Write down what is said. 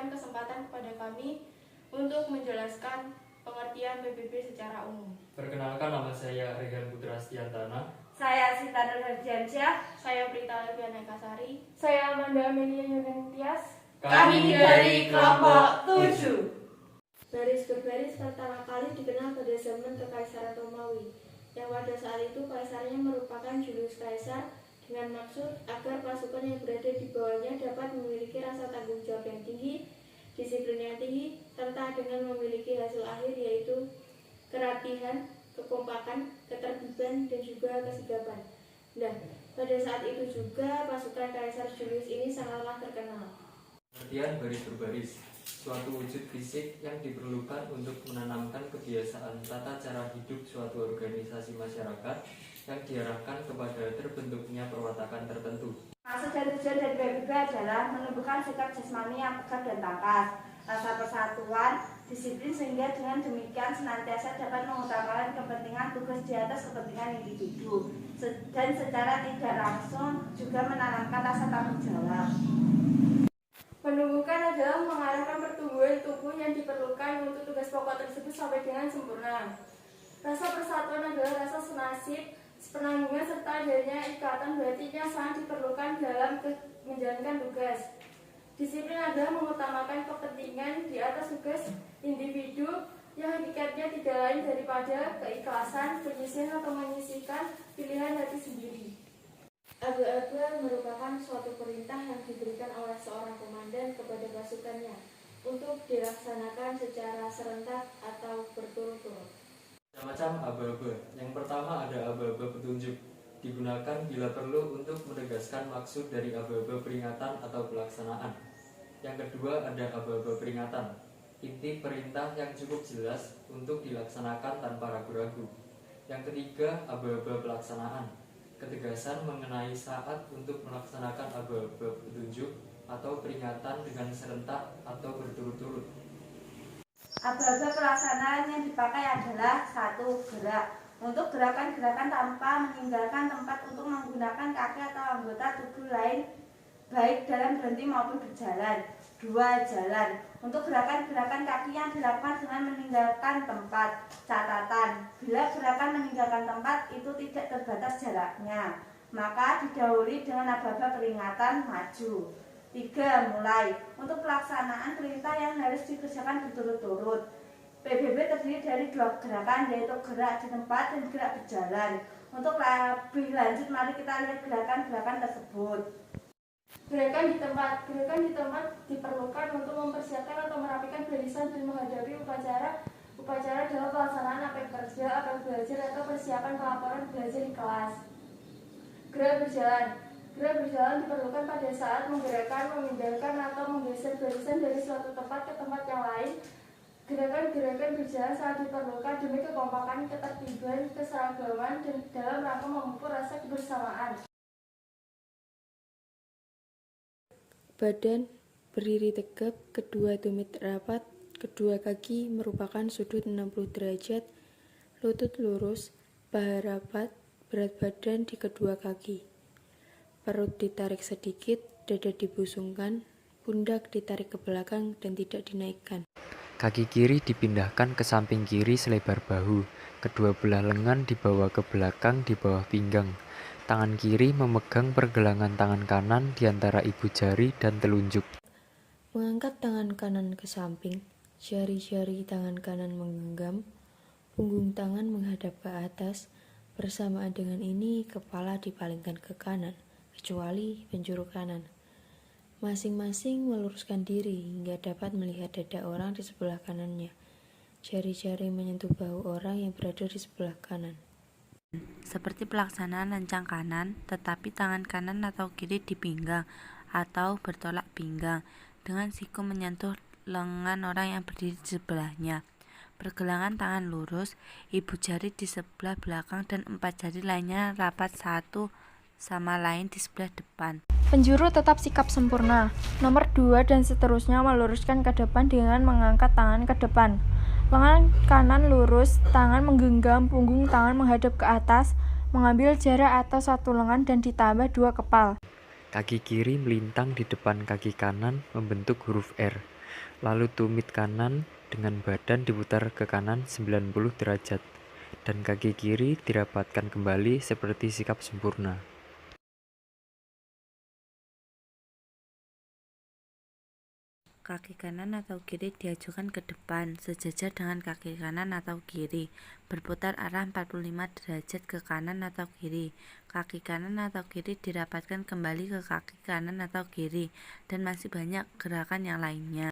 memberikan kesempatan kepada kami untuk menjelaskan pengertian PBB secara umum. Perkenalkan, nama saya Rehan Putra Stiantana. Saya Sita Nurhadiansyah. Saya Prita Leviana Kasari. Saya Amanda Amelia Yurentias. Kami dari kelompok 7. Baris berbaris pertama kali dikenal pada zaman Kekaisaran Romawi, yang pada saat itu kaisarnya merupakan Julius Caesar, dengan maksud agar pasukan yang berada di bawahnya dapat memiliki rasa tanggung jawab yang tinggi, disiplin yang tinggi, serta dengan memiliki hasil akhir yaitu kerapihan, kekompakan, ketertiban, dan juga kesigapan. Nah, pada saat itu juga pasukan Kaisar Julius ini sangatlah terkenal. Pengertian baris berbaris, suatu wujud fisik yang diperlukan untuk menanamkan kebiasaan tata cara hidup suatu organisasi masyarakat yang diarahkan kepada terbentuknya perwatakan tertentu. Maksud dan tujuan dari PBB adalah menumbuhkan sikap jasmani yang tegar dan tangkas, rasa persatuan, disiplin, sehingga dengan demikian senantiasa dapat mengutamakan kepentingan tugas di atas kepentingan individu, dan secara tidak langsung juga menanamkan rasa tanggung jawab. Penumbukan adalah mengarahkan pertumbuhan tubuh yang diperlukan untuk tugas pokok tersebut sampai dengan sempurna. Rasa persatuan adalah rasa senasib, sepenanggungan, serta adanya ikatan batin yang sangat diperlukan dalam menjalankan tugas. Disiplin adalah mengutamakan kepentingan di atas tugas individu yang hakikatnya tidak lain daripada keikhlasan, penyisihan atau menyisihkan pilihan hati sendiri. Aba-aba merupakan suatu perintah yang diberikan oleh seorang komandan kepada pasukannya untuk dilaksanakan secara serentak atau berturut-turut. Macam aba-aba. Yang pertama ada aba-aba petunjuk, digunakan bila perlu untuk menegaskan maksud dari aba-aba peringatan atau pelaksanaan. Yang kedua ada aba-aba peringatan, inti perintah yang cukup jelas untuk dilaksanakan tanpa ragu-ragu. Yang ketiga aba-aba pelaksanaan, ketegasan mengenai saat untuk melaksanakan aba-aba petunjuk atau peringatan dengan serentak atau berturut-turut. Aba-aba pelaksanaan yang dipakai adalah 1. Gerak. Untuk gerakan-gerakan tanpa meninggalkan tempat untuk menggunakan kaki atau anggota tubuh lain baik dalam berhenti maupun berjalan. 2. Jalan. Untuk gerakan-gerakan kaki yang dilakukan dengan meninggalkan tempat. Catatan, bila gerakan meninggalkan tempat itu tidak terbatas jaraknya, maka didahului dengan aba-aba peringatan maju. 3. Mulai. Untuk pelaksanaan perintah yang harus dikerjakan berturut-turut. PBB terdiri dari 2 gerakan, yaitu gerak di tempat dan gerak berjalan. Untuk lebih lanjut, mari kita lihat gerakan-gerakan tersebut. Gerakan di tempat diperlukan untuk mempersiapkan atau merapikan barisan dan menghadapi upacara dalam pelaksanaan apel kerja, apel belajar, atau persiapan pelaporan belajar di kelas. Gerak berjalan diperlukan pada saat menggerakkan, memindahkan, atau menggeser barisan dari suatu tempat ke tempat yang lain. Gerakan-gerakan berjalan sangat diperlukan demi kekompakan, ketertiban, keseragaman, dan dalam rangka memupuk rasa kebersamaan. Badan berdiri tegap, kedua tumit rapat, kedua kaki merupakan sudut 60 derajat, lutut lurus, paha rapat, berat badan di kedua kaki. Perut ditarik sedikit, dada dibusungkan, pundak ditarik ke belakang dan tidak dinaikkan. Kaki kiri dipindahkan ke samping kiri selebar bahu, kedua belah lengan dibawa ke belakang di bawah pinggang. Tangan kiri memegang pergelangan tangan kanan di antara ibu jari dan telunjuk. Mengangkat tangan kanan ke samping, jari-jari tangan kanan menggenggam, punggung tangan menghadap ke atas. Bersamaan dengan ini, kepala dipalingkan ke kanan, kecuali penjuru kanan. Masing-masing meluruskan diri hingga dapat melihat dada orang di sebelah kanannya. Jari-jari menyentuh bahu orang yang berada di sebelah kanan. Seperti pelaksanaan lencang kanan, tetapi tangan kanan atau kiri di pinggang atau bertolak pinggang, dengan siku menyentuh lengan orang yang berdiri di sebelahnya. Pergelangan tangan lurus, ibu jari di sebelah belakang dan 4 jari lainnya rapat satu sama lain di sebelah depan. Penjuru tetap sikap sempurna. Nomor 2 dan seterusnya meluruskan ke depan dengan mengangkat tangan ke depan. Lengan kanan lurus, tangan menggenggam punggung tangan menghadap ke atas, mengambil jarak atas 1 lengan dan ditambah 2 kepal. Kaki kiri melintang di depan kaki kanan membentuk huruf R. Lalu tumit kanan dengan badan diputar ke kanan 90 derajat dan kaki kiri dirapatkan kembali seperti sikap sempurna. Kaki kanan atau kiri diajukan ke depan, sejajar dengan kaki kanan atau kiri, berputar arah 45 derajat ke kanan atau kiri. Kaki kanan atau kiri dirapatkan kembali ke kaki kanan atau kiri, dan masih banyak gerakan yang lainnya.